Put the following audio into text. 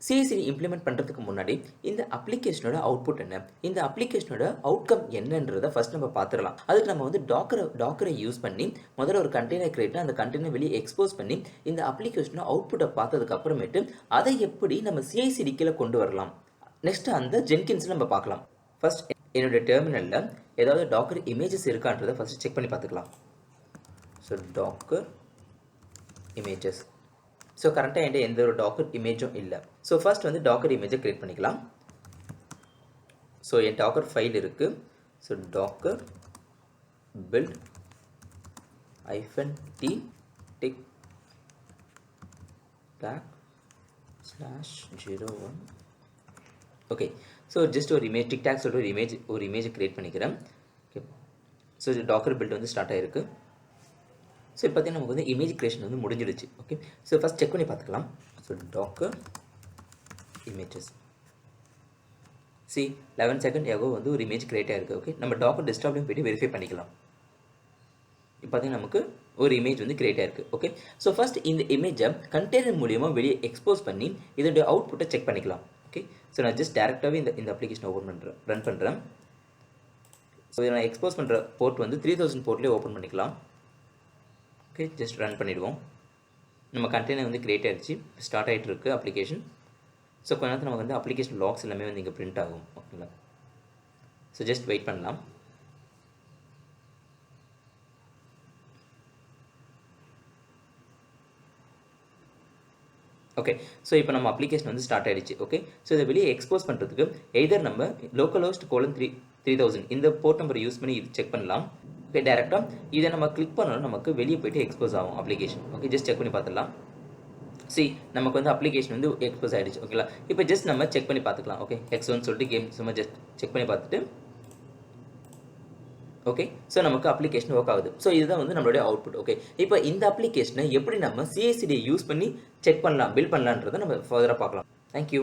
CI/CD implement பண்ணுறதுக்கு முன்னாடி இந்த அப்ளிகேஷனோட அவுட்புட் என்ன, இந்த அப்ளிகேஷனோட அவுட்கம் என்னன்றதை ஃபர்ஸ்ட் நம்ம பார்த்துடலாம். அதுக்கு நம்ம வந்து டாக்கரை யூஸ் பண்ணி முதல்ல ஒரு கண்டெய்னர் கிரியேட் பண்ணி அந்த கண்டெய்னர் வெளியே எக்ஸ்போஸ் பண்ணி இந்த அப்ளிகேஷனோட அவுட்புட்டை பார்த்ததுக்கு அப்புறமேட்டு அதை எப்படி நம்ம CI/CD கொண்டு வரலாம். நெக்ஸ்ட் அந்த ஜென்கின்ஸ் நம்ம பார்க்கலாம். ஃபர்ஸ்ட் என்னோட டெர்மினலில் ஏதாவது டாக்கர் இமேஜஸ் இருக்கான்றதை ஃபர்ஸ்ட் செக் பண்ணி பார்த்துக்கலாம். So Docker images. ஸோ கரெக்டாக என்கிட்ட எந்த ஒரு டாக்கர் இமேஜும் இல்லை. ஸோ ஃபர்ஸ்ட் வந்து டாக்கர் இமேஜை கிரியேட் பண்ணிக்கலாம். ஸோ என் டாக்கர் ஃபைல் இருக்குது. So Docker build -t tick /01. Okay, so just ஒரு இமேஜ் டிக்டாக் சொல்லிட்டு ஒரு இமேஜ் கிரியேட் பண்ணிக்கிறேன். ஓகே, ஸோ இது டாக்கர் பில்ட் வந்து ஸ்டார்ட் ஆகிருக்கு. ஸோ இப்போ பார்த்தீங்கன்னா நமக்கு வந்து இமேஜ் கிரியேஷன் வந்து முடிஞ்சிடுச்சு. ஓகே, ஸோ ஃபஸ்ட் செக் பண்ணி பார்த்துக்கலாம். So Docker images 11 second ago வந்து ஒரு இமேஜ் கிரியேட் ஆகிருக்கு. ஓகே, நம்ம டாக்கர் டெஸ்க்டாப்லையும் போய்ட்டு வெரிஃபை பண்ணிக்கலாம். இப்போ பார்த்தீங்கன்னா நமக்கு ஒரு இமேஜ் வந்து கிரியேட் ஆகிருக்கு. ஓகே, ஸோ ஃபஸ்ட் இந்த இமேஜை கண்டெய்னர் மூலியமாக வெளியே எக்ஸ்போஸ் பண்ணி இதோடைய அவுட்புட்டை செக் பண்ணிக்கலாம். ஓகே, ஸோ நான் ஜஸ்ட் டேரெக்டாகவே இந்த அப்ளிகேஷனை ரன் பண்ணுறேன். ஸோ இதை நான் எக்ஸ்போஸ் பண்ணுற போர்ட் வந்து 3000 போர்ட்லேயே ஓப்பன் பண்ணிக்கலாம். ஓகே, ஜஸ்ட் ரன் பண்ணிவிடுவோம். நம்ம கண்டெய்னர் வந்து கிரியேட் ஆகிடுச்சு, ஸ்டார்ட் ஆகிட்டு இருக்கு அப்ளிகேஷன். ஸோ கொஞ்ச நேரத்தில் நமக்கு வந்து அப்ளிகேஷன் லாக்ஸ் எல்லாமே வந்து இங்கே பிரிண்ட் ஆகும். ஓகேங்களா, ஸோ ஜஸ்ட் வெயிட் பண்ணலாம். ஓகே, ஸோ இப்போ நம்ம அப்ளிகேஷன் வந்து ஸ்டார்ட் ஆகிடுச்சு. ஓகே, ஸோ இதை வெளியே எக்ஸ்போஸ் பண்ணுறதுக்கு எய்தர் நம்ம localhost:3000 இந்த போர்ட் நம்பர் யூஸ் பண்ணி இது செக் பண்ணலாம். ஓகே, டேரெக்டாக இதை நம்ம கிளிக் பண்ணணும், நமக்கு வெளியே போய்ட்டு எக்ஸ்போஸ் ஆகும் அப்ளிகேஷன். ஓகே, ஜஸ்ட் செக் பண்ணி பார்த்துடலாம். நமக்கு வந்து அப்ளிகேஷன் வந்து எக்ஸ்போஸ் ஆகிடுச்சு. ஓகேங்களா, இப்போ ஜஸ்ட் நம்ம செக் பண்ணி பார்த்துக்கலாம். ஓகே, X1 சொல்லிட்டு கேம் சும்மா ஜஸ்ட் செக் பண்ணி பார்த்துட்டு ஓகே, ஸோ நமக்கு அப்ளிகேஷன் ஒர்க் ஆகுது. ஸோ இதுதான் வந்து நம்மளுடைய அவுட்புட். ஓகே, இப்போ இந்த அப்ளிகேஷனை எப்படி நம்ம CI/CD யூஸ் பண்ணி செக் பண்ணலாம், பில்ட் பண்ணலான்றதை நம்ம ஃபர்தராக பார்க்கலாம். தேங்க்யூ.